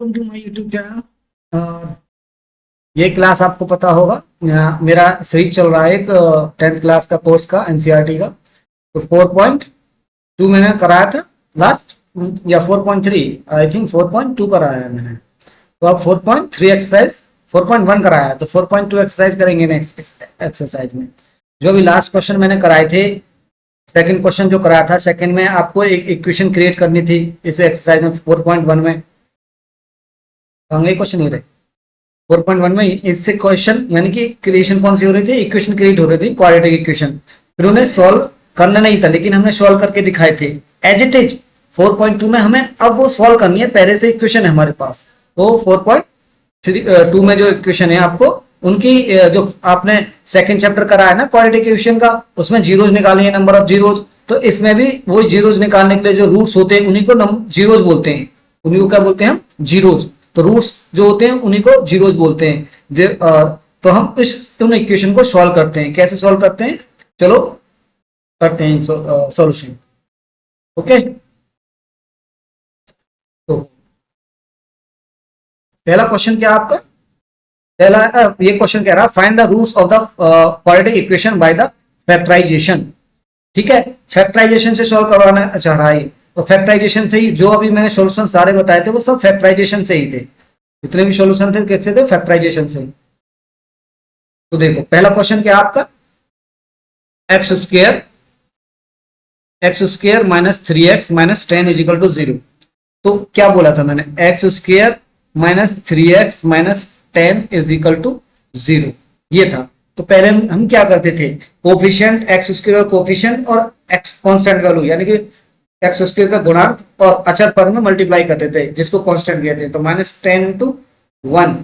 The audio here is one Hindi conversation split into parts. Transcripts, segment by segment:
Welcome to my YouTube channel. ये क्लास आपको पता होगा, मेरा सीरीज चल रहा है एक 10th क्लास का कोर्स का एनसीईआरटी का। तो 4.2 मैंने कराया था लास्ट, या 4.3, आई थिंक 4.2 कराया है मैंने। तो अब 4.3 एक्सरसाइज 4.1 कराया है, तो 4.2 एक्सरसाइज करेंगे नेक्स्ट एक्सरसाइज में। जो भी लास्ट क्वेश्चन मैंने कराए थे, सेकंड क्वेश्चन जो कराया था, सेकंड में आपको एक इक्वेशन क्रिएट करनी थी इस एक्सरसाइज में 4.1 में। होंगे क्वेश्चन हो रहे 4.1 में इससे क्वेश्चन यानी कि क्रिएशन कौन सी हो रही थी, इक्वेशन क्रिएट हो रही थी, क्वाड्रेटिक इक्वेशन। फिर उन्हें सॉल्व करना नहीं था, लेकिन हमने सॉल्व करके दिखाए थे एज इट इज। 4.2 में हमें अब वो सॉल्व करनी है, पहले से इक्वेशन है हमारे पास। तो 4.2 में जो इक्वेशन है आपको उनकी जो आपने सेकंड चैप्टर कराया है ना क्वाड्रेटिक इक्वेशन का, उसमें जीरोज निकाले हैं, नंबर ऑफ जीरोज। तो इसमें भी वही जीरोज निकालने के लिए जो रूट्स होते हैं उन्हीं को जीरोज बोलते हैं। उन्हीं को क्या बोलते हैं हम? जीरोज। तो रूट्स जो होते हैं उन्हीं को जीरोज बोलते हैं। तो हम उन इक्वेशन को सॉल्व करते हैं। कैसे सॉल्व करते हैं, चलो करते हैं सॉल्यूशन। ओके, तो पहला क्वेश्चन क्या आपका? पहला ये क्वेश्चन कह रहा है find the roots of the quadratic equation by the factorisation. ठीक है, फैक्टराइजेशन से सॉल्व करवाना चाह रहा है। तो फैक्टराइजेशन से ही, जो अभी मैंने सॉल्यूशन सारे बताए थे वो सब फैक्टराइजेशन से ही थे। जितने भी सॉल्यूशन थे कैसे थे? फैक्टराइजेशन से। तो देखो पहला क्वेश्चन क्या आपका, x square minus 3x minus 10 is equal to 0। तो क्या बोला था मैंने? X square minus 3x minus 10 is equal to 0, ये था। तो पहले हम क्या करते थे, कोफिशिएंट एक्स स्क्र कोफिशिएंट और एक्स कांस्टेंट वैल्यू यानी कि एक्स स्क्र का गुणांक और अचर पद में मल्टीप्लाई करते थे, जिसको कांस्टेंट कहते हैं। तो माइनस 10 इंटू 1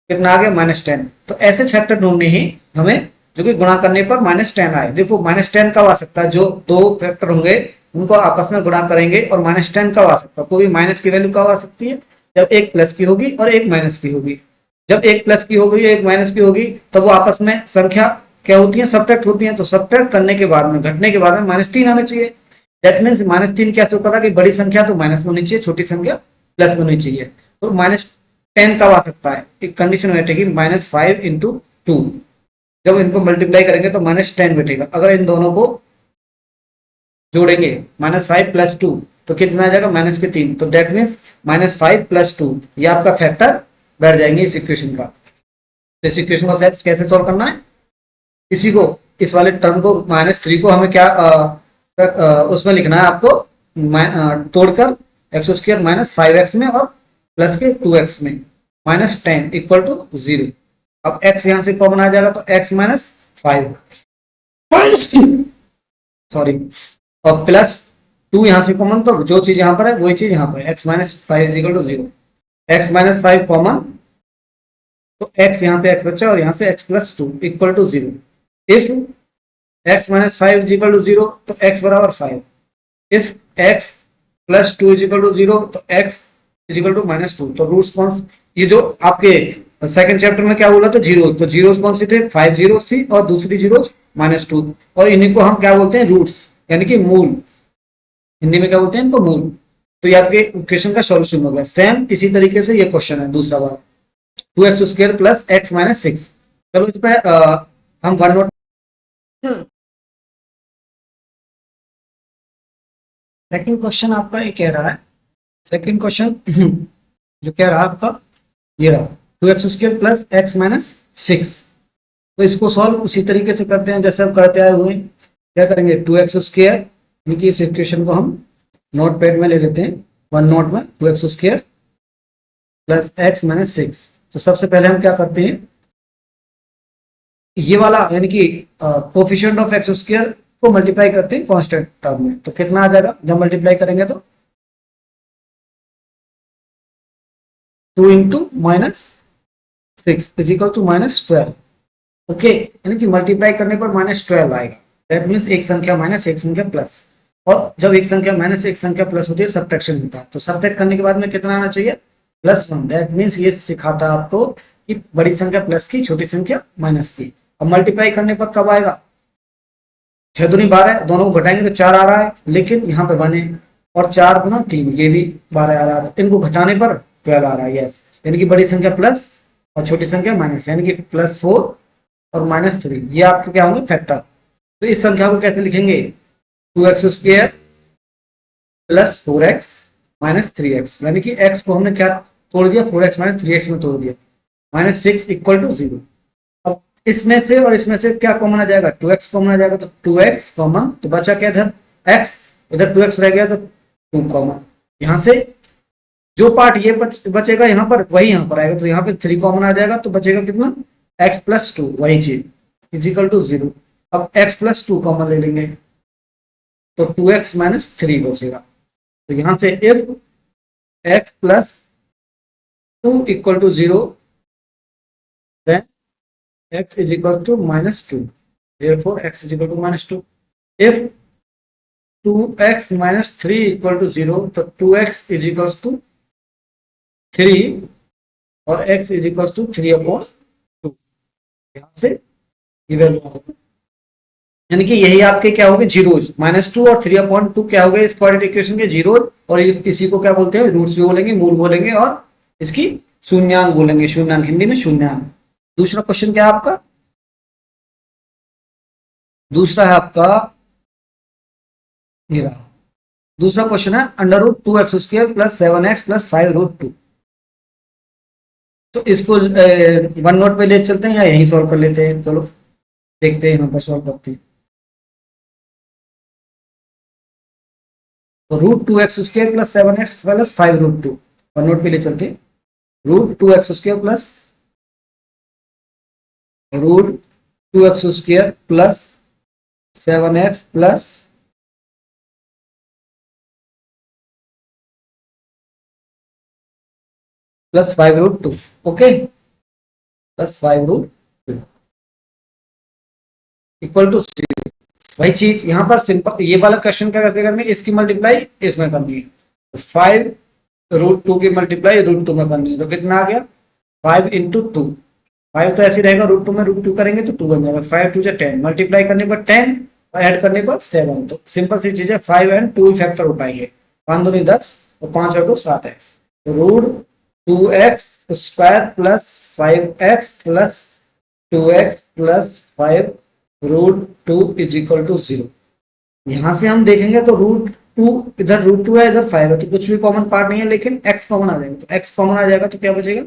कितना आ गया? माइनस 10। तो ऐसे फैक्टर ढूंढने ही हमें जो कि गुणा करने पर माइनस 10 आए। देखो माइनस 10 कब आ सकता है? जो दो फैक्टर होंगे उनको आपस में गुणा करेंगे और माइनस 10 कब आ सकता है? कोई माइनस की वैल्यू कब आ सकती है? जब एक प्लस की होगी और एक माइनस की होगी। जब एक प्लस की होगी एक माइनस की होगी तब वो आपस में संख्या क्या होती है? सब्ट्रैक्ट होती है। तो सब्ट्रैक्ट करने के बाद में, घटने के बाद में माइनस 3 आना चाहिए। दैट मीन्स माइनस 3 कैसे होता था कि बड़ी संख्या तो माइनस में होनी चाहिए, छोटी संख्या प्लस में होनी चाहिए। तो माइनस 10 कब आ सकता है? एक कंडीशन बैठेगी माइनस 5 इंटू 2। जब इनको मल्टीप्लाई करेंगे तो माइनस 10 बैठेगा। अगर इन दोनों को जोड़ेंगे माइनस 5 प्लस 2 तो कितना आ जाएगा? माइनस के 3। तो दैट मीन्स माइनस 5 प्लस 2 ये आपका फैक्टर बैठ जाएंगे इस इक्वेशन का। तो इस इक्वेशन को कैसे सॉल्व करना है? इसी को, इस वाले टर्म को माइनस 3 को हमें क्या उसमें लिखना है आपको, तोड़कर एक्स स्क्र माइनस 5x में और प्लस के 2x में माइनस 10 इक्वल टू 0। अब x यहां से कॉमन आ जाएगा तो x माइनस 5 सॉरी, और प्लस 2 यहां से कॉमन, तो जो चीज यहां पर है वही चीज यहां पर है। x minus 5 equal to 0। x minus 5 common, तो x यहां से x बचा और यहां से x plus 2 equal to 0। If x minus 5 is equal to 0 तो x बराबर 5। If x plus 2 is equal to 0 तो x is equal to minus 2। तो रूट्स कौन, ये जो आपके सेकंड चैप्टर में क्या बोला था? जीरोस। तो जीरोस कौन सी थे? 5 जीरोस थी और दूसरी जीरोस माइनस 2। और इन्हीं को हम क्या बोलते हैं? रूट्स, यानी कि मूल। हिंदी में क्या बोलते हैं इनको? मूल। तो ये आपके इक्वेशन का सॉल्यूशन हो गया। सेम इसी तरीके से ये क्वेश्चन है दूसरा वाला, 2x square plus x minus 6। चलो इस पे हम वन नोट। सेकंड क्वेश्चन आपका ये कह रहा है, सेकंड क्वेश्चन जो कह रहा है आपका ये रहा, 2x square plus x minus 6। तो इसको सॉल्व उसी तरीके से करते हैं जैसे हम करते आए हुए। क्या करेंगे? 2x स्क्वायर, यानी कि इस इक्वेशन को हम नोट पैड में ले लेते हैं, वन नोट में 2x square plus x minus 6। तो सबसे पहले हम क्या करते हैं, ये वाला यानी कि कोफिशिएंट ऑफ एक्स स्क्वायर को मल्टीप्लाई करते हैं कांस्टेंट टर्म में। तो कितना आ जाएगा जब मल्टीप्लाई करेंगे? तो 2 into minus 6 is equal to minus 12। Okay, यानी कि मल्टीप्लाई करने पर माइनस 12 आएगा। दैट मीन्स एक संख्या माइनस एक संख्या प्लस। और जब एक संख्या माइनस एक संख्या प्लस होती है सब्ट्रैक्शन होता है। तो सब्ट्रैक्ट करने के बाद में कितना आना चाहिए? +1। दैट मीन्स ये सिखाता है आपको कि बड़ी संख्या प्लस की, छोटी संख्या माइनस की। अब मल्टीप्लाई करने पर कब आएगा? 6 दूनी 12, दोनों को घटाएंगे तो 4 आ रहा है, लेकिन यहाँ पे 1 है और 4 गुना 3 ये भी 12 आ रहा है। इनको घटाने पर 12 आ रहा है, यस। यानी कि बड़ी संख्या प्लस और छोटी संख्या माइनस, यानी कि +4 और -3 ये आपके क्या होंगे फैक्टर। तो इस संख्या को कैसे लिखेंगे, 2x² plus 4x minus 3x, यानी कि x को हमने क्या तोड़ दिया, 4x माइनस 3x में तोड़ दिया, -6 इक्वल टू 0। अब इसमें से और इसमें से क्या कॉमन आ जाएगा, 2x कॉमन आ जाएगा, तो 2x कॉमन, तो बचा क्या इधर x, इधर 2x रह गया तो 2 कॉमन, यहाँ से जो पार्ट ये बचेगा यहाँ पर वही यहाँ पर आएगा, तो यहाँ पे 3 कॉमन आ जाएगा, तो बचेगा कितना x प्लस 2, वही चीज इजिकल टू 0। अब x प्लस 2 कॉमन ले लेंगे तो 2x माइनस 3 बचेगा। तो यहाँ से if x plus 2 equal to 0 then x is equals to -2, therefore x is equal to -2। if 2x minus 3 equal to 0 तो 2x is equals to 3 और x is equals to 3/2, यहाँ से ये वैल्यू होगी, यानी कि यही आपके क्या हो गए जीरोज, -2 और 3/2 क्या हो गए इस क्वाड्रेटिक इक्वेशन के जीरो, और इसी को क्या बोलते हैं रूट्स भी बोलेंगे, मूल बोलेंगे, और इसकी शून्यांक बोलेंगे, शून्यांक हिंदी में शून्यांक। दूसरा क्वेश्चन क्या है आपका, दूसरा है आपका ये रहा, दूसरा क्वेश्चन है √2x² प्लस 7x प्लस 5√2। तो इसको वन नोट पे ले चलते हैं या यहीं सॉल्व कर लेते हैं, चलो देखते हैं यहाँ पर सॉल्व करते हैं। तो √2x² plus 7x plus 5√2 one note पे ले चलते हैं, √2x² plus 7x plus 5√2, okay, plus 5√2 equal to 0। वही चीज यहाँ पर सिंपल, ये वाला क्वेश्चन क्या कैसे करनी है, इसकी मल्टीप्लाई इसमें करनी है, तो 5√2 की मल्टीप्लाई √2 में करनी है, तो कितना आ गया 5 × 2, 5 तो ऐसे रहेगा, √2 में √2 करेंगे तो 2 बन जाएगा, 5 2 10, मल्टीप्लाई करने पर 10 और ऐड करने पर 7, तो सिंपल सी चीज है 5 और 2 फैक्टर उठाएंगे, 5 दूनी 10 और 5 और 2 7x, तो √2x² plus 5x plus 2x plus 5√2 is equal to 0। यहां से हम देखेंगे तो √2 इधर √2 है, इधर 5 है, तो कुछ भी कॉमन पार्ट नहीं है, लेकिन x कॉमन आ जाएगा, तो x कॉमन आ जाएगा तो क्या बचेगा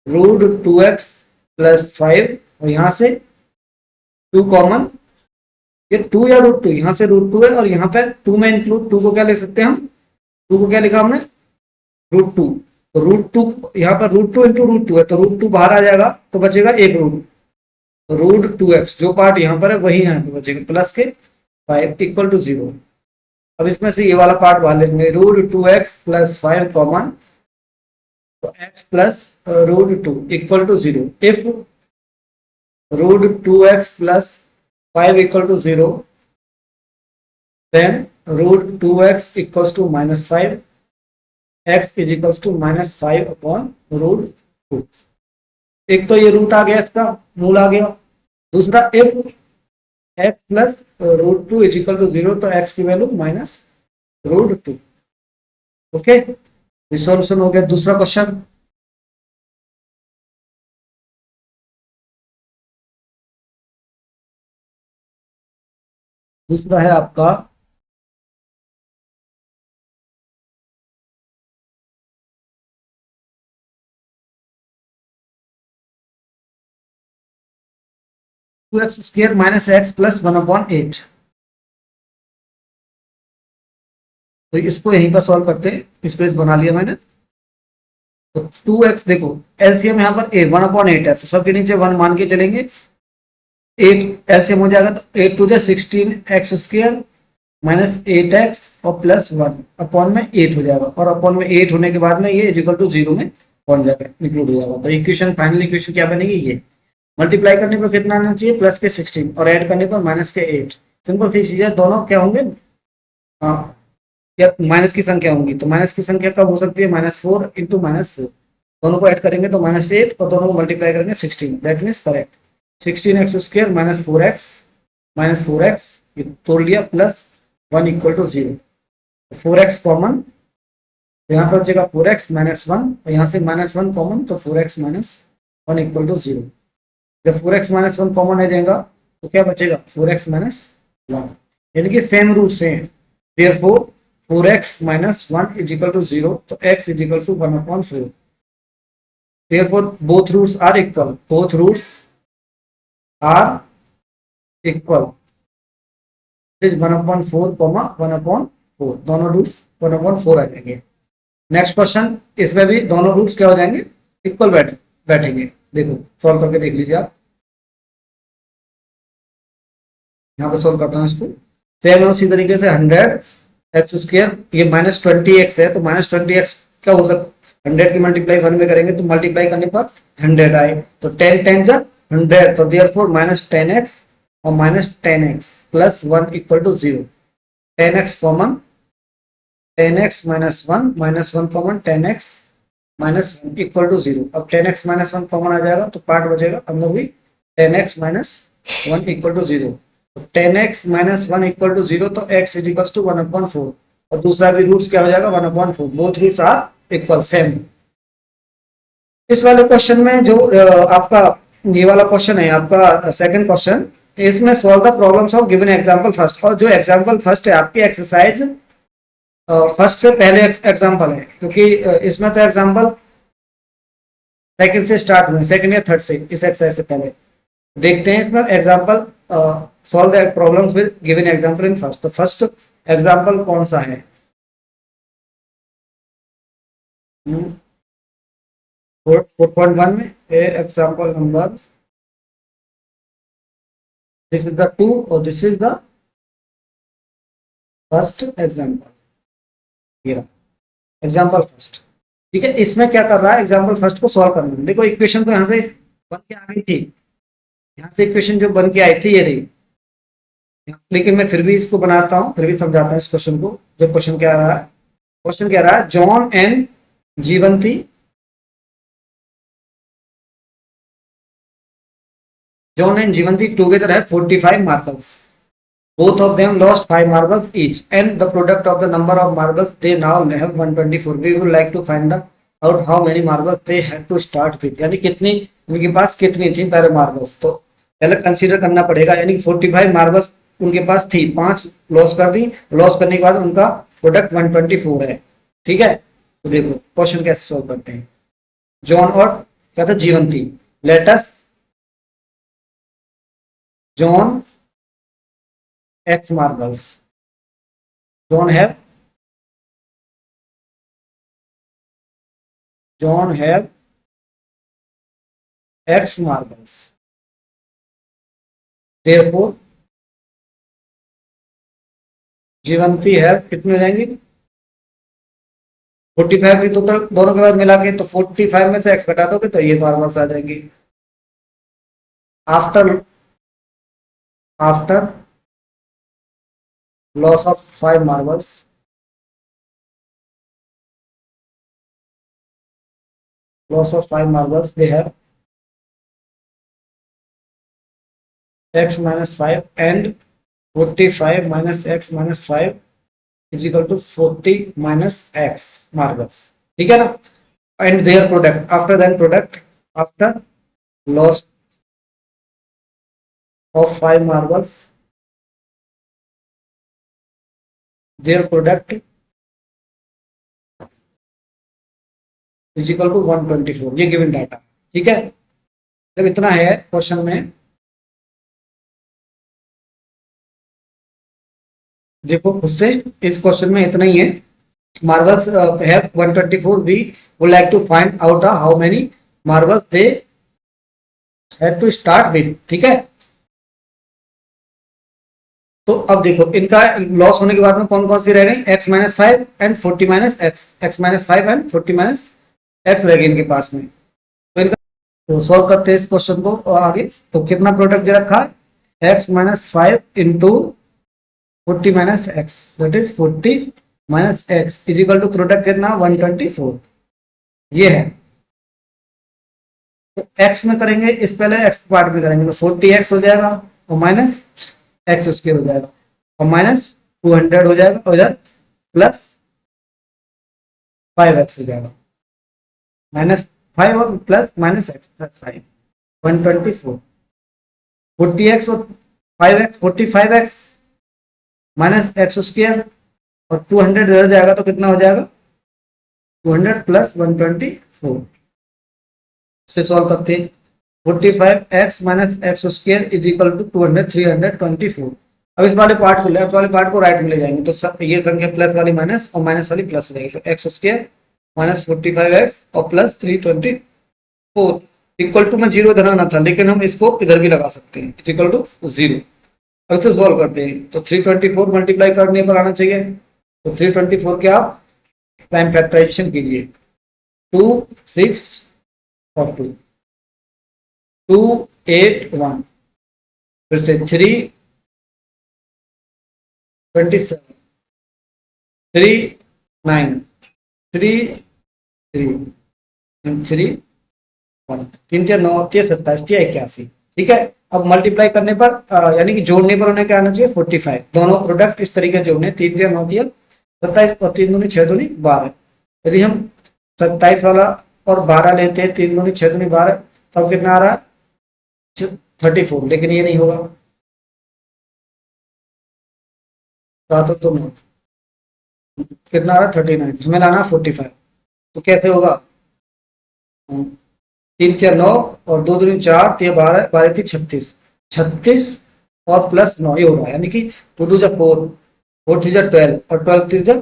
√2x प्लस 5, और यहां से 2 कॉमन, ये 2 या √2, यहां से √2 है और यहाँ पे 2 में इंक्लूड 2 को क्या लिख सकते हैं हम, 2 को क्या लिखा हमने √2, तो √2 यहाँ पर √2 × √2 है, तो √2 बाहर आ जाएगा तो बचेगा एक √2x, जो पार्ट यहाँ पर है वही यहाँ पे बचेगा, प्लस के 5 इक्वल टू 0। अब इसमें से ये वाला पार्ट बाहर लेंगे, √2x प्लस 5 कॉमन, तो x plus √2 equal to 0। If √2x plus 5 equal to 0 then √2x equals to -5, x is equals to -5/√2। एक तो ये रूट आ गया, इसका मूल आ गया, दूसरा if x plus √2 is equal to 0 तो x की वैल्यू -√2, ओके, रिसोल्यूशन हो गया। दूसरा क्वेश्चन, दूसरा है आपका (2x² - x + 1/8)। तो इसको यहीं पर सॉल्व करते हैं, स्पेस बना लिया मैंने, तो 2x देखो एलसीएम यहाँ पर 1/8 है, तो सबके नीचे 1 मान के चलेंगे, 8 एलसीएम हो जाएगा, तो 8 2 16x² - 8x और +1 अपॉन में 8 हो जाएगा, और अपॉन में 8 होने के बाद में ये इक्वल टू 0 में पहुंच जाएगा, इंक्लूड हो जाएगा। तो इक्वेशन फाइनल इक्वेशन क्या बनेगी, ये मल्टीप्लाई करने पर कितना आना चाहिए प्लस के 16 और ऐड करने पर माइनस के 8। सिंपल सी चीज है, दोनों क्या होंगे या माइनस की संख्या होंगी, तो माइनस की संख्या कब हो सकती है -4 × -4, दोनों को ऐड करेंगे तो -8 और दोनों को मल्टीप्लाई करेंगे 16, that means correct 16x² - 4x ये तोड़ लिया, +1 इक्वल टू 0, 4x कॉमन, तो यहाँ पर बचेगा 4x-1 और यहाँ से -1 कॉमन, तो 4x-1 इक्वल टू 0। जब 4x-1 कॉमन है देगा तो क्या बचेगा 4x-1, यानी कि सेम रूट से हैं। Therefore 4x-1 is equal to 0, तो x is equal to 1/4। Therefore both roots are equal, both roots are equal, is 1/4, 1/4, दोनों रूट्स 1/4 आ जाएंगे। नेक्स्ट क्वेश्चन, इसमें भी दोनों रूट्स क्या हो जाएंगे, इक्वल बैठेंगे। देखो सॉल्व करके देख लीजिए आप, यहाँ पे सॉल्व करता हूँ इसको। सेम उसी तरीके से 100x², ये -20x है, तो -20x क्या हो सकता, 100 की मल्टीप्लाई 1 में करेंगे तो मल्टीप्लाई करने पर 100 आए, तो 10 10 जा 100, तो देयरफॉर -10x और -10x plus 1 equal to 0। 10x common, 10x -1 common, 10x -1 equal to 0। अब 10x -1 कॉमन आ जाएगा तो पार्ट बचेगा, अंदर भी 10x -1 equal to 0। 10x -1 equal to 0, तो x इज इक्वल टू 1/4, और दूसरा भी रूट्स क्या हो जाएगा 1/4, both roots are equal, same. इस वाले क्वेश्चन में जो आपका ये वाला क्वेश्चन है, आपका सेकंड क्वेश्चन, इसमें solve the problems of given example first, और जो एग्जांपल फर्स्ट है आपकी एक्सरसाइज फर्स्ट से पहले एग्जांपल है, क्योंकि इसमें तो एग्जांपल सेकंड से स्टार्ट हुए, सेकंड या थर्ड से, इस एक्सरसाइज से पहले देखते हैं इसमें example solve the problems with given example in first. तो फर्स्ट एग्जांपल कौन सा है, 4.1 में example number, this is the 2 और this is the first example, ये एग्जांपल फर्स्ट। ठीक है, इसमें क्या कर रहा है, एग्जांपल फर्स्ट को सॉल्व करना है। देखो इक्वेशन तो यहाँ से बन के आ गई थी, यहाँ से इक्वेशन जो बन के आई थी ये रही, लेकिन मैं फिर भी इसको बनाता हूँ, फिर भी समझाता हूँ इस क्वेश्चन को। जो क्वेश्चन क्या रहा है, क्वेश्चन क्या रहा है, John and जीवंती together have 45 marbles. Both of them lost 5 marbles each, and the product of the number of marbles they now have 124. We would like to find out how many marbles they had to start with. यानी कितनी उनके पास कितनी थी पहले मार्बल्स, तो पहले कंसीडर करना पड़ेगा। यानी 45 मार्बल्स उनके पास थी, 5 लॉस कर दी, लॉस करने के बाद उनका प्रोडक्ट 124 है। ठीक है, तो देखो क्वेश्चन कैसे सॉल्व करते हैं। जॉन और क्या था, Jeevanti, let's John X marbles. John have X marbles. Therefore, Jeevanti है कितने हो जाएंगे, 45 भी, तो दोनों के बाद मिला के, तो 45 में से x घटा दोगे तो ये मार्बल्स आ जाएंगी। after loss of 5 marbles, they have x minus 5, and 45 minus x minus 5 is equal to 40 minus x marbles। ठीक है ना, and their product, after loss of 5 marbles, their product is equal to 124। ये गिवन डाटा। ठीक है, जब इतना है क्वेश्चन में, देखो उससे इस क्वेश्चन में इतना ही है। Marbles have 124, we would like to find out how many marbles they had to start with. ठीक है, तो अब देखो इनका लॉस होने के बाद में कौन कौन सी रह गई, x minus 5 and 40 minus x, x minus 5 and 40 minus x रह गए इनके पास में। तो इनका तो सॉल्व करते हैं इस क्वेश्चन को आगे। तो कितना प्रोडक्ट दे रखा है, x minus 5 into 40 minus x, that is 40 minus x is equal to product कितना 124, ये है। तो x में करेंगे, इस पहले x पार्ट में करेंगे, तो 40x हो जाएगा और माइनस एक्स स्क्वायर हो जाएगा और माइनस 200 हो जाएगा, और इधर प्लस 5x हो जाएगा, -5 और प्लस -x प्लस 5, 124। 40x और 5x 45x minus x square और 200 इधर जाएगा तो कितना हो जाएगा 200 प्लस 124 से सॉल्व करते हैं। 45x minus x square is equal to 200 324। अब इस वाले पार्ट को लेफ्ट वाले पार्ट को राइट में ले जाएंगे तो सब ये संख्या प्लस वाली माइनस और माइनस वाली प्लस हो जाएगी, तो एक्स स्क्र माइनस 45x और प्लस 324 इक्वल टू में जीरो इधर आना था लेकिन हम इसको इधर भी लगा सकते हैं, इज इक्वल टू 0। अब इसे सॉल्व करते हैं तो 324 मल्टीप्लाई करने पर आना चाहिए, तो 324 के आप प्राइम फैक्टराइजेशन कीजिए 2 6 और 2 2 8 1 फिर से 3 27 3 9 3 3 3 1 3 9 27 81। ठीक है, अब मल्टीप्लाई करने पर यानी कि जोड़ने पर उन्हें क्या आना चाहिए 45। दोनों प्रोडक्ट इस तरीके जोड़ने 3 9 27 और 3 दूनी 6 दूनी 12। यदि हम 27 वाला और 12 लेते हैं 3 दूनी 6 दूनी 12 तब कितना आ रहा है 34, लेकिन ये नहीं होगा, तो कितना आ रहा है 39, हमें लाना 45। तो कैसे होगा 3 4 9 और 2 दूनी 4 3 12 12 थी 36 36 और प्लस 9 ये हो रहा है, यानी कि 2 2 4 4 3 12 और 12 3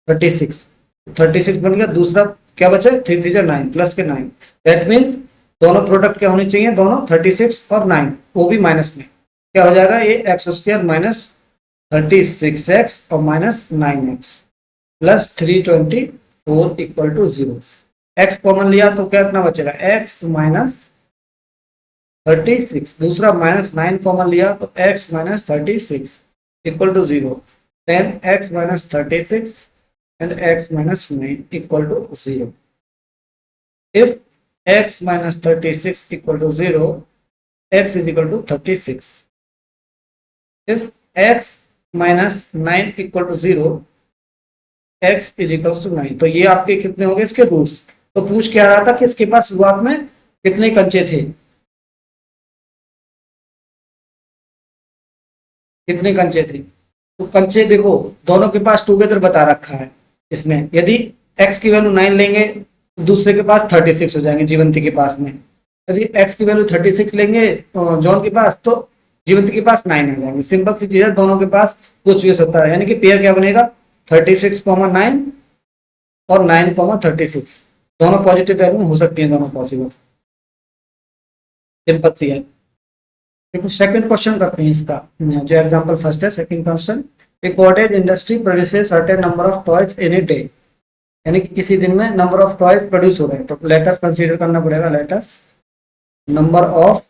36 36 बन गया। दूसरा क्या बचा 3 3 9 प्लस के 9, दैट मीन्स दोनों प्रोडक्ट क्या होने चाहिए दोनों 36 और 9 वो भी माइनस में, क्या हो जाएगा ये एक्स स्क्वायर माइनस 36x और minus 9x plus 324 equal to 0। x common लिया तो क्या कितना बचेगा x माइनस 36, दूसरा माइनस 9 कॉमन लिया तो x minus 36 equal to 0, then x minus 36 and x minus 9 equal to 0. If x minus 36 equal to 0, x is equal to 36. If x minus 9 equal to 0, x is equal to 9. तो ये आपके कितने हो गए इसके रूट्स। तो पूछ क्या रहा था कि इसके पास शुरुआत में कितने कंचे थे, कितने कंचे थे। तो कंचे देखो दोनों के पास टुगेदर बता रखा है इसमें, यदि x की वैल्यू 9 लेंगे दूसरे के पास 36 हो जाएंगे जीवंती के पास में, यदि x की वैल्यू 36 लेंगे जॉन के पास तो जीवंती के पास 9 आ जाएंगे। सिंपल सी चीज है, दोनों के पास कुछ भी सकता है, यानी कि पेयर क्या बनेगा 36, 9 और 9, 36 दोनों पॉजिटिव वैल्यू हो सकती है, दोनों पॉसिबल, सिंपल सी है। देखो सेकंड क्वेश्चन करते हैं इसका, जो एग्जांपल फर्स्ट है second question. A cottage industry produces certain number of toys in a day, यानी कि किसी दिन में नंबर ऑफ टॉयज प्रोड्यूस हो रहे हैं, तो लेटस कंसीडर करना पड़ेगा, let's number of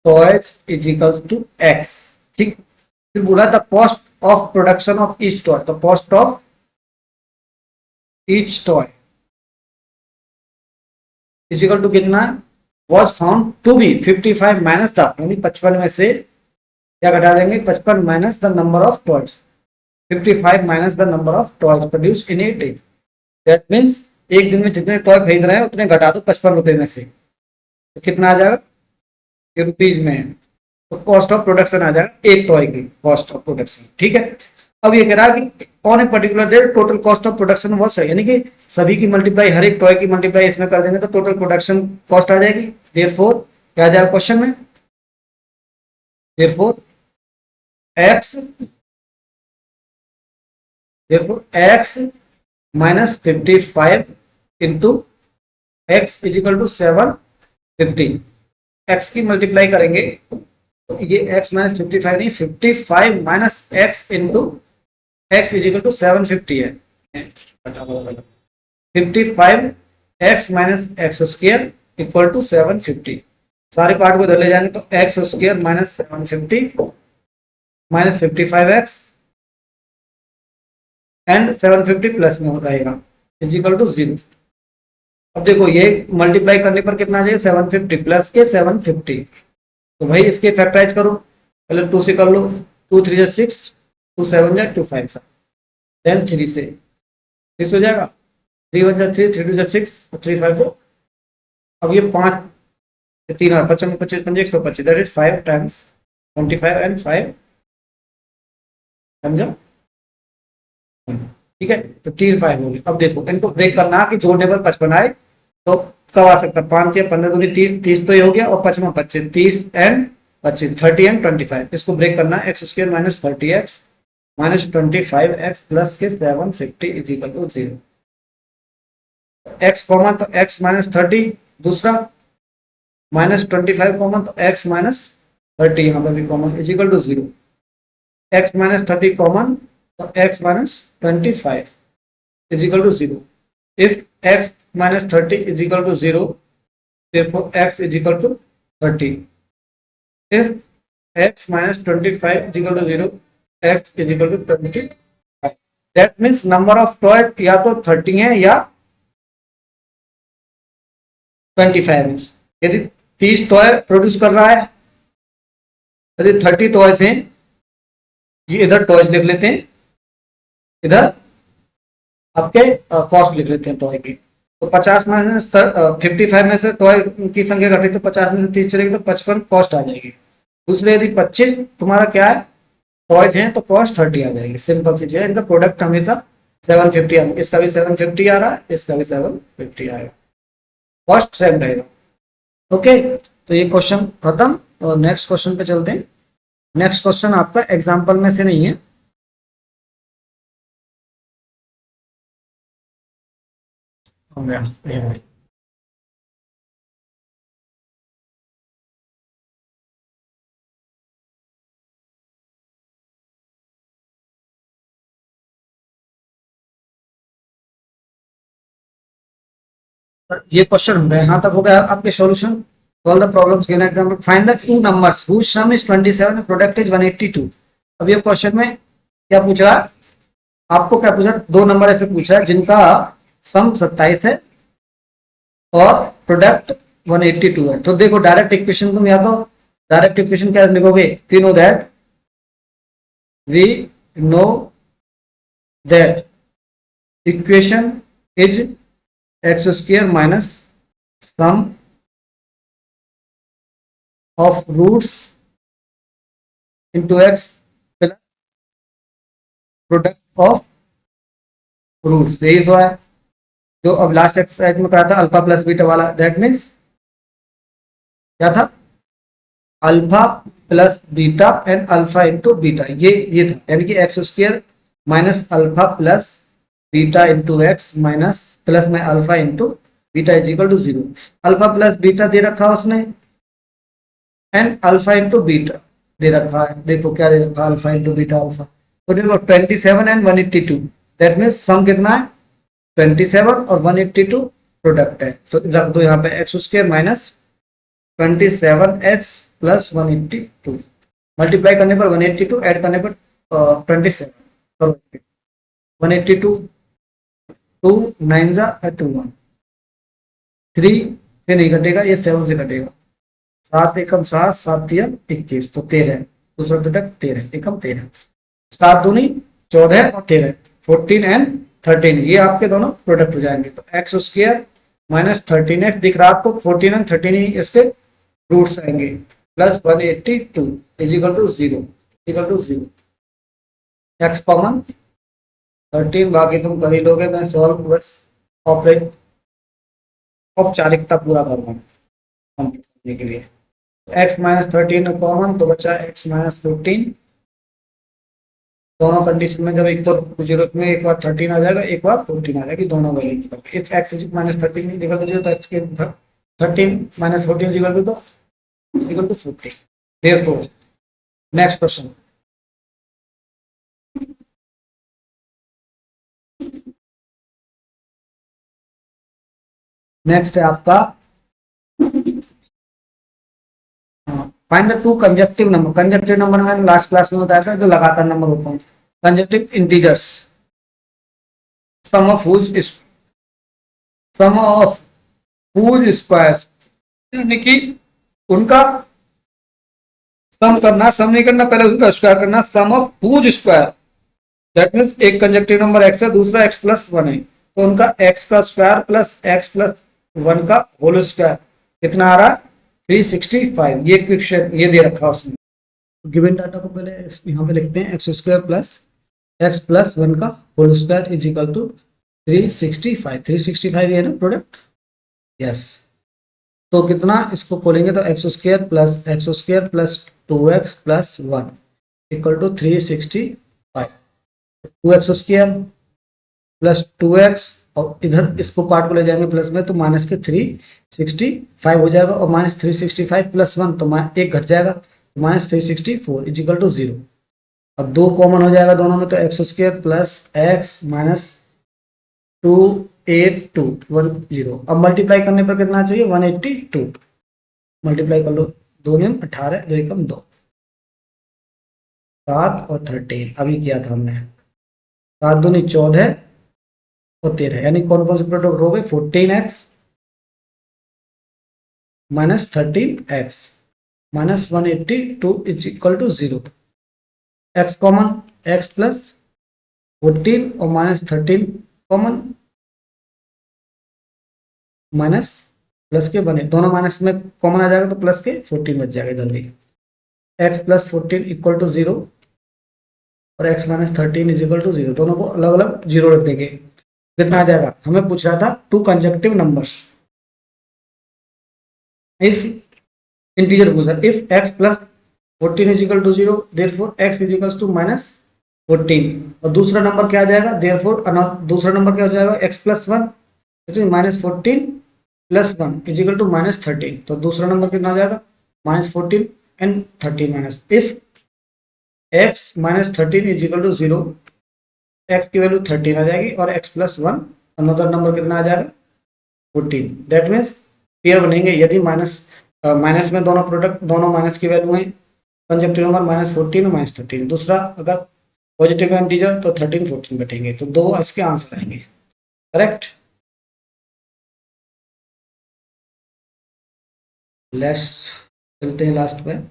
toys is equal to x. ठीक, फिर बोला the cost of production of each toy, the cost of each toy is equal to कितना was found to be 55 minus the, यानी 55 में से क्या घटा देंगे 55 minus the number of toys, 55 minus the number of toys produce in a day. That means एक दिन में जितने टॉय खरीद रहे हैं उतने घटा दो 55 रुपए में से, तो कितना आ जाएगा ये रुपीज में, तो कॉस्ट ऑफ प्रोडक्शन आ जाएगा एक टॉय की कॉस्ट ऑफ प्रोडक्शन। ठीक है, अब ये कह रहा है कि on a particular day total cost of production was, यानी कि सभी की मल्टीप्लाई हर एक टॉय की मल्टीप्लाई इसमें कर देंगे तो टोटल प्रोडक्शन कॉस्ट आ जाएगी। देयरफॉर क्या आ जाएगा क्वेश्चन में, therefore x minus 55 into x is equal to 750, x की मल्टीप्लाई करेंगे तो ये x माइनस 55 नहीं 55 minus x into x is equal to 750 है, 55 x minus x square equal to 750। सारे पार्ट को इधर ले जाएंगे तो x square minus 750 minus 55x and 750 plus में हो जाएगा इज इक्वल टू 0। अब देखो ये मल्टीप्लाई करने पर कितना आ जाएगा 750 प्लस के 750, तो भाई इसके फैक्टराइज करो, पहले 2 से कर लो, 2 3 6 2 7 2 5 देन 3 से 6 हो जाएगा, 3 1 जा 3, 3 2 जा 6, 3 5 जो, अब ये 5 3 और 55 25 5 125, दैट इज 5 टाइम्स 25 एंड 5, समझा? ठीक है, तो 3 5 हो गए। अब देखो इनको ब्रेक करना कि जो टेबल 55 आए तो कब आ सकता है, 5 या 15 दूनी 30, 30 तो ये हो गया, और 55 25, 30 एंड 25, 30 एंड 25, इसको ब्रेक करना है। X square minus 30x minus 25x plus के 750 is equal to 0। X common तो x माइनस 30, दूसरा माइनस 25 कॉमन तो x माइनस 30 यहाँ पर भी common is equal to 0। x minus 30 common तो x minus 25 is equal to 0. If x minus 30 is equal to 0, therefore x is equal to 30. If x minus 25 is equal to 0, x is equal to 25. That means number of toys या तो 30 है या 25 है। यदि 30 टॉय प्रोड्यूस कर रहा है, यदि 30 टॉयज हैं, ये इधर टॉयज लिख लेते हैं, इधर आपके कॉस्ट लिख लेते हैं टॉय की। तो 50 में 55 में से टॉय की संख्या घटी तो 50 में से 30 चलेगी तो 55 कॉस्ट आ जाएगी। दूसरे यदि 25 तुम्हारा क्या है टॉयज हैं तो कॉस्ट 30 आ जाएगी। सिंपल सी चीज है, इनका प्रोडक्ट हमेशा 750 आ, इसका भी 750 आ रहा है, इसका भी 750 आएगा, कॉस्ट सेम रहेगा। ओके, तो ये क्वेश्चन खत्म और नेक्स्ट क्वेश्चन पे चलते हैं। नेक्स्ट क्वेश्चन आपका एग्जाम्पल में से नहीं है, हो गया ये क्वेश्चन हो गया, यहाँ तक हो गया आपके solution. All the problems given example, find the two numbers whose sum is 27 product is 182। अब ये क्वेश्चन में क्या पूछ रहा है आपको, क्या पूछा, दो नंबर ऐसे पूछा है जिनका सम 27 है और प्रोडक्ट 182 है। तो देखो डायरेक्ट इक्वेशन तुम या तो डायरेक्ट इक्वेशन क्या लिखोगे, we know that equation is x square minus sum of roots into x plus product of roots. यही तो है जो अब लास्ट एक्सरसाइज में कहा था अल्फा प्लस बीटा वाला, दैट मीन्स क्या था, alpha plus beta and alpha into beta, ये था, यानी कि x square minus alpha plus beta into x minus plus में alpha into beta is equal to 0। Alpha plus beta दे रखा उसने एंड अल्फा इंटू बीटा दे रखा है, देखो क्या दे रखा, अल्फा इंटू बीटा अल्फा। तो देखो 27 एंड 182, दैट मीन्स सम कितना है 27 और 182 प्रोडक्ट है। तो रख दो यहाँ पे x square minus 27x plus 182, multiply करने पर 182, ऐड करने पर 27 करो, 182 2 9 जा 2 1 3 से नहीं कटेगा, ये 7 से कटेगा, 7 एकम 7 7 3 21, तो 13, दूसरा प्रोडक्ट 13 एकम 13, 7 दूनी 14 और 13 14 एंड 13, ये आपके दोनों प्रोडक्ट हो जाएंगे। तो एक्स स्क्वायर माइनस 13x दिख रहा है आपको, 14 एंड 13 इसके रूट्स आएंगे, plus 182 is equal to 0, equal to 0, x common 13, बाकी तुम कर ही लोगे, मैं सॉल्व बस ऑपरेट औपचारिकता पूरा कर रहा हूँ कंप्लीट करने के लिए। एक्स माइनस 13 कॉमन तो बचा एक्स माइनस 14, दोनों कंडीशन में जब इक्वल 0 में एक बार 13 आ जाएगा, एक बार 14 आ जाएगी, दोनों value. If x is minus 13 equal to 0 तो एक्स के 13 minus 14 equal to 14। Therefore next question, next है आपका find the two consecutive number. Consecutive number मैंने लास्ट क्लास में बताया था जो लगातार नंबर होता है, consecutive integers, sum of whose squares, यानी कि उनका सम करना, सम नहीं करना, पहले उनका स्क्वायर करना, sum of whose square that means एक कंजक्टिव नंबर एक्स है, दूसरा एक्स प्लस वन है, तो उनका एक्स का square plus x plus one का होल स्क्वायर कितना आ रहा है 365। ये क्वेश्चन ये दे रखा है उसमें। गिवन डाटा को पहले यहाँ पे लिखते हैं एक्स स्क्वायर प्लस वन का whole square is equal to 365। 365 ये है ना प्रोडक्ट, यस। तो कितना इसको खोलेंगे तो x square plus 2x plus one equal to 365। 2x square plus 2x और इधर इसको पार्ट को ले जाएंगे प्लस में तो माइनस के 365 हो जाएगा, और माइनस 365 प्लस वन तो एक घट जाएगा, माइनस 364 इज इक्वल टू 0। अब दो कॉमन हो जाएगा दोनों में, तो x square plus x minus 28210। अब मल्टीप्लाई करने पर कितना चाहिए 182। मल्टीप्लाई कर लो, 2 में 18, 2 एकम 2, 7 और 13 अभी किया था हमने। 7 दूनी 14 और 13, यानी कौन कौन से प्रोडक्ट हो गए 14x minus 13x minus 182 is equal to 0। x common, x plus 14 और माइनस 13 कॉमन, माइनस प्लस के बने, दोनों माइनस में कॉमन आ जाएगा तो प्लस के 14 बच जाएगा इधर भी। x प्लस 14 इक्वल टू 0 और x minus 13 is equal to 0, दोनों को अलग अलग 0 रख देंगे। कितना आ जाएगा, हमें पूछ रहा था two consecutive numbers, if integer पूछा, if x plus 14 is equal to 0 therefore x is equal to minus 14, और दूसरा नंबर क्या आ जाएगा देयरफॉर दूसरा नंबर क्या हो जाएगा x plus 1 minus 14 plus 1 is equal to minus 13, तो दूसरा नंबर कितना हो जाएगा minus 14 and 13 minus. If x minus 13 is equal to 0, x की वैल्यू 13 आ जाएगी और x प्लस 1 अनदर नंबर कितना आ जाएगा 14। दैट मीन्स पेयर बनेंगे यदि माइनस में दोनों प्रोडक्ट दोनों माइनस की वैल्यू है, कंजक्टिव नंबर माइनस 14 और माइनस 13, दूसरा अगर पॉजिटिव इंटीजर तो 13 14 बैठेंगे, तो दो इसके आंसर आएंगे करेक्ट। चलते हैं लास्ट में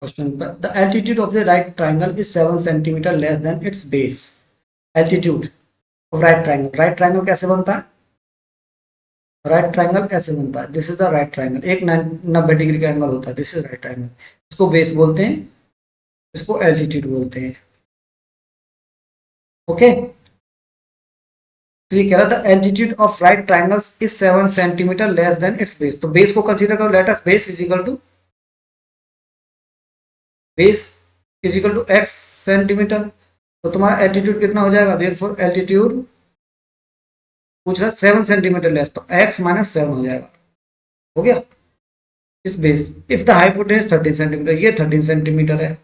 क्वेश्चन पर। The altitude of the right triangle is 7 centimetre less than its base. Altitude of right triangle, right triangle कैसे बनता है, राइट ट्राइंगल कैसे बनता है, this is the right triangle, एक 90 डिग्री का एंगल होता है, दिस इज राइट ट्राइंगल, इसको बेस बोलते हैं, इसको एल्टीट्यूड बोलते हैं। ओके, तो ये कह रहा था altitude of right triangles is 7 centimetre less than its base, तो बेस को कंसीडर करो, let us base is equal to x centimetre, तो तुम्हारा एल्टीट्यूड कितना हो जाएगा, देयरफॉर एल्टीट्यूड पूछ रहा है 7 सेंटीमीटर लेस, तो x माइनस 7 हो जाएगा, हो गया इस base. If the hypotenuse 13 centimetre, ये 13 सेंटीमीटर है,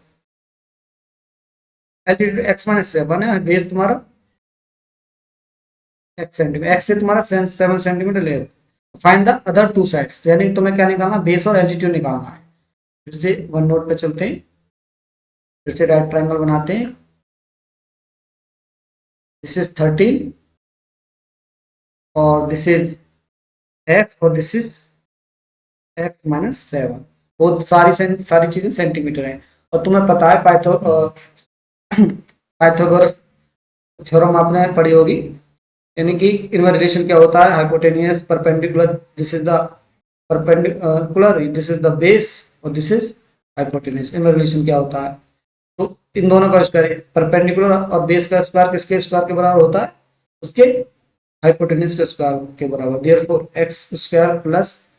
एल्टीट्यूड x माइनस 7 है, बेस तुम्हारा x सेंटीमीटर, x से तुम्हारा 7 सेंटीमीटर ले, find the other two sides, यानी तुम्हें क्या निकालना, बेस और एल्टीट्यूड निकालना है। फिर से वन नोट पे चलते हैं, फिर से राइट ट्राइंगल बनाते हैं, दिस इज 13 और दिस इज x और दिस इज x माइनस 7, वो सारी चीजें सेंटीमीटर है। और तुम्हें पता है पाइथागोरस थ्योरम आपने पढ़ी होगी, यानी कि इनमें रिलेशन क्या होता है, hypotenuse perpendicular, this is the perpendicular, this is the base और दिस इज हाइपोटेनियस, इनमें रिलेशन क्या होता है, तो इन दोनों का स्क्वायर, परपेंडिकुलर और बेस का स्क्वायर किसके स्क्वायर के बराबर होता है, उसके हाइपोटेनियस के स्क्वायर के बराबर, therefore x square plus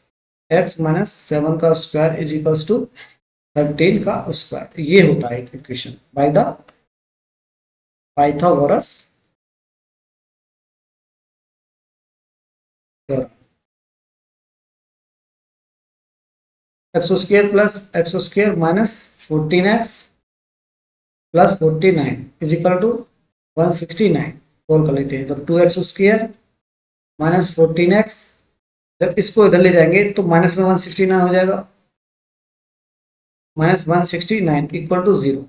x minus 7 का स्क्वायर इज इक्वल्स टू 13 का स्क्वायर, ये होता है equation by the Pythagoras theorem. X square plus x square minus 14x plus 49 is equal to 169, call कर लेते हैं, तो 2x स्क्वायर माइनस 14x, जब इसको इधर ले जाएंगे तो माइनस में 169 हो जाएगा, माइनस 169 इक्वल टू 0,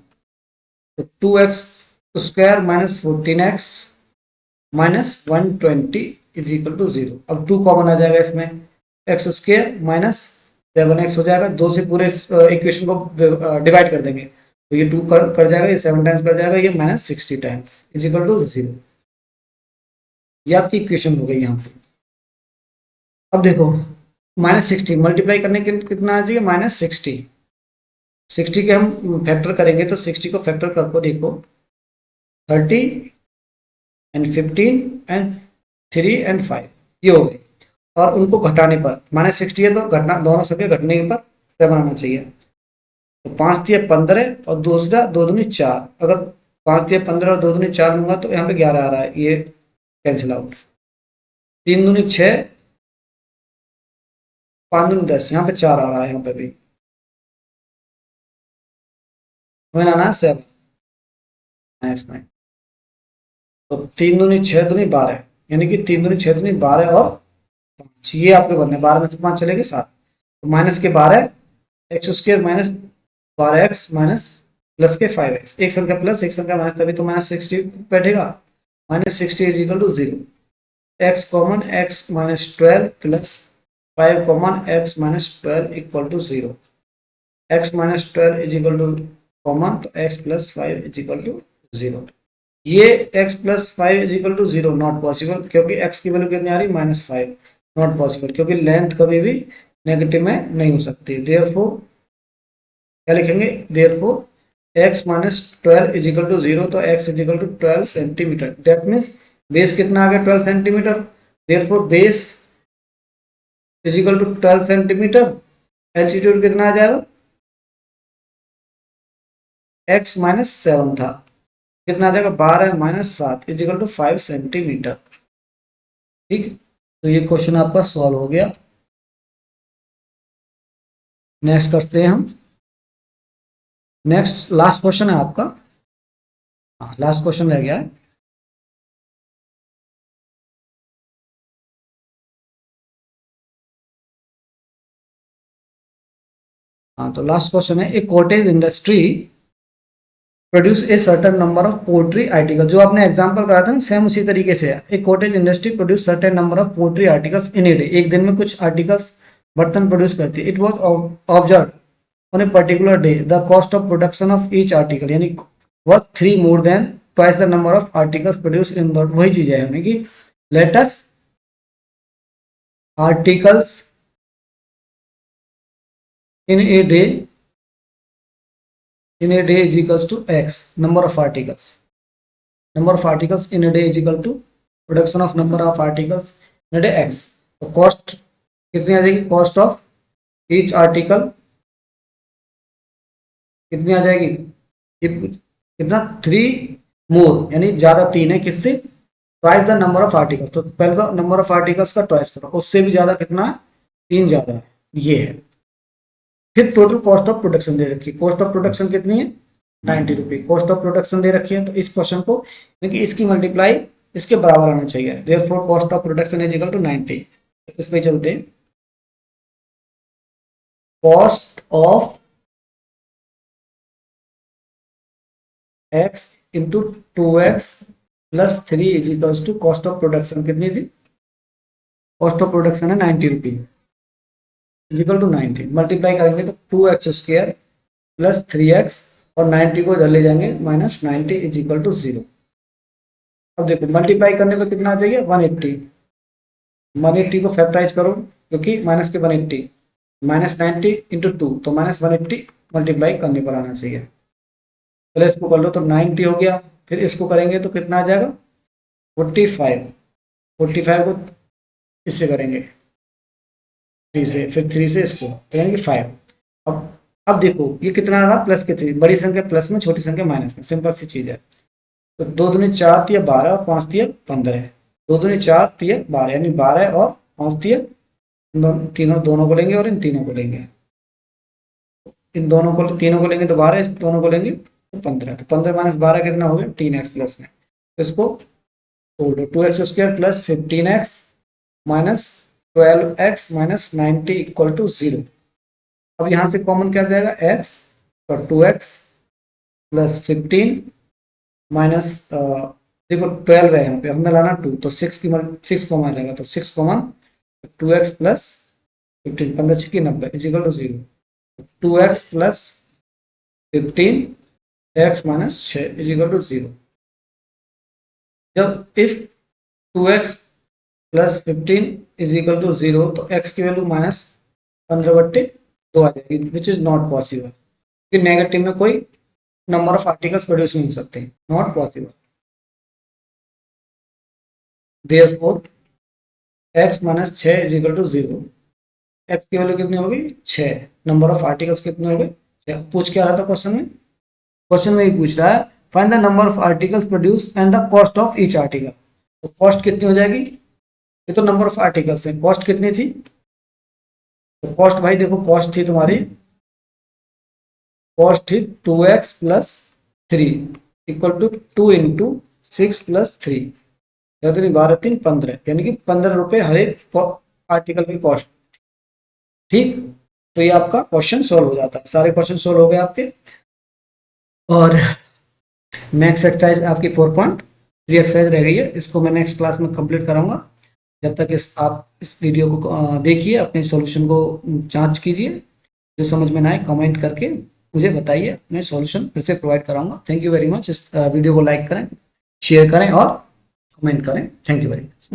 तो 2x square minus 14x minus 120 is equal to 0। अब 2 कॉमन आ जाएगा इसमें, एक्स स्क्वायर माइनस 7x हो जाएगा, 2 से पूरे इक्वेशन को डिवाइड कर देंगे, तो ये 2 कर जाएगा, ये 7 टाइम्स कर जाएगा, ये -60 टाइम्स इज इक्वल टू 0। ये आपकी इक्वेशन हो गई यहाँ से। अब देखो -60 मल्टीप्लाई करने के कितना आ जाएगा, -60। 60 के हम फैक्टर करेंगे तो 60 को फैक्टर करके देखो, 30 एंड 15 एंड 3 एंड 5 ये हो गए। और उनको घटाने पर -60 है तो घटना दोनों संख्या घटने पर 7 आना चाहिए। तो 5 दिया 15 और दूसरा 2 दूनी 4, अगर 5 दिया 15 और 2 दूनी 4 लूंगा तो यहाँ पे 11 आ रहा है, ये कैंसिल आउट। 3 दूनी 6, 5 दूनी 10, यहाँ पे 4 आ रहा है, यहाँ पे भी आना है 7 में। तो 3 दूनी 6 दूनी 12, यानी कि 3 दूनी 6 दूनी 12 और 5, ये आपके बनने 12 में से 5 चलेंगे 7, तो माइनस के 12 x square minus 12x minus plus के 5x, एक संख्या प्लस एक संख्या माइनस, तभी तो -60 बैठेगा। -60 is equal to 0, x common x minus 12 plus 5 common x minus 12 equal to 0। x minus 12 is equal to common, तो x plus 5 is equal to 0। ये x plus 5 is equal to 0 not possible, क्योंकि x की वैल्यू कितनी आ रही -5, नॉट पॉसिबल, क्योंकि लेंथ कभी भी नेगेटिव में नहीं हो सकती। देयरफॉर क्या लिखेंगे, therefore x minus 12 is equal to 0, तो x is equal to 12 centimetre. That means base कितना आ गया, 12 centimetre. Therefore base is equal to 12 centimetre. Altitude कितना आ जाएगा, x माइनस 7 था, कितना आ जाएगा 12 minus 7 is equal to 5 centimetre. ठीक, तो ये क्वेश्चन आपका सॉल्व हो गया। नेक्स्ट करते हैं हम। नेक्स्ट लास्ट क्वेश्चन है आपका, हाँ लास्ट क्वेश्चन रह गया है। हाँ तो लास्ट क्वेश्चन है, a cottage industry produce a certain number of poultry article. जो आपने एग्जांपल कराया था ना, सेम उसी तरीके से है। A cottage industry produce certain number of poultry articles in a day, एक दिन में कुछ आर्टिकल्स बर्तन प्रोड्यूस करती है। It was observe on a particular day the cost of production of each article, यानी worth 3 more than twice the number of articles produce in the, वही चीज है, यानी कि let us articles in a day is equals to x number of articles in a day is equal to production of number of articles in a day x। तो कॉस्ट कितनी आ जाएगी, कॉस्ट ऑफ ईच आर्टिकल कितनी आ जाएगी, कितना 3 मोर, यानी ज्यादा 3 है, किससे, twice the number of articles. तो पहले तो नंबर ऑफ आर्टिकल्स का ट्वाइस करो, उससे भी ज्यादा कितना है, 3 ज्यादा है, ये है। फिर टोटल कॉस्ट ऑफ प्रोडक्शन दे रखी है, कॉस्ट ऑफ प्रोडक्शन कितनी है 90 रुपये, कॉस्ट ऑफ प्रोडक्शन दे रखी है। तो इस क्वेश्चन को देखिए, इसकी मल्टीप्लाई इसके बराबर आना चाहिए। Therefore cost of production is equal to 90। इस पे चलते हैं, cost of x into 2x plus 3 is equal to cost of production कितनी थी, कॉस्ट ऑफ प्रोडक्शन है 90 रुपये इजिकल टू 90, मल्टीप्लाई करेंगे तो 2x स्क्वायर प्लस 3x और 90 को इधर ले जाएंगे -90 इज इक्वल टू 0। अब देखो मल्टीप्लाई करने पर कितना आ जाएगा 180, 180 को फैक्टराइज करो, क्योंकि माइनस के 180 -90 इंटू 2, तो -180 मल्टीप्लाई करने पर आना चाहिए। पहले इसको कर लो तो 90 हो गया, फिर इसको करेंगे तो कितना आ जाएगा 45, 45 को इससे करेंगे 3 से, फिर 3 से इसको करेंगे 5। अब देखो ये कितना आ रहा, प्लस के 3, बड़ी संख्या प्लस में छोटी संख्या माइनस में, सिंपल सी चीज है। तो 2 दूनी 4 तिया 12 और 5 तिया 15, 2 दूनी 4 तिया 12, यानी 12 और 5 तिया दोनों को लेंगे और इन तीनों को लेंगे, इन दोनों को तीनों को लेंगे तो 12, इस दोनों को लेंगे तो 15, तो 15 माइनस 12 कितना हो गया 3x प्लस में। तो इसको 2x square plus 15x minus 12x minus 90 equal to 0। अब यहां से कॉमन क्या जाएगा x, और 2x प्लस 15 माइनस देखो 12 है यहाँ पे, हमने लाना 2, तो 6 कॉमन आ जाएगा, तो 6 common 2x plus 15, 15 6 90 is equal to 0। 2x plus 15 x minus 6 is equal to 0। जब if 2x plus 15 is equal to 0 तो x की वैल्यू माइनस 15/2 आ जाएगी, विच इज नॉट पॉसिबल, क्योंकि नेगेटिव में कोई नंबर ऑफ आर्टिकल्स प्रोड्यूस नहीं हो सकते, not possible. Therefore x minus 6 is equal to 0। x की वैल्यू कितनी होगी 6, नंबर ऑफ आर्टिकल्स कितने हो गए 6। पूछ क्या रहा था क्वेश्चन में, क्वेश्चन में ही पूछ रहा है find the number of articles produce and the cost of each article. तो कॉस्ट कितनी हो जाएगी, ये तो नंबर ऑफ आर्टिकल्स है, कॉस्ट कितनी थी, तो कॉस्ट भाई देखो कॉस्ट थी तुम्हारी, कॉस्ट थी 2x plus 3 equal to 2 into 6 plus 3, 12 3 15, यानी कि 15 रुपए हर एक आर्टिकल की कॉस्ट। ठीक, तो ये आपका क्वेश्चन सोल्व हो जाता है, सारे क्वेश्चन सोल्व हो गए आपके। और नेक्स्ट एक्सरसाइज आपकी 4.3 एक्सरसाइज रह गई है, इसको मैं नेक्स्ट क्लास में कंप्लीट कराऊंगा। जब तक आप इस वीडियो को देखिए, अपने सॉल्यूशन को जांच कीजिए, जो समझ में ना आए कमेंट करके मुझे बताइए, मैं सॉल्यूशन फिर से प्रोवाइड कराऊंगा। Thank you very much. इस वीडियो को लाइक करें, शेयर करें और कमेंट करें। Thank you very much.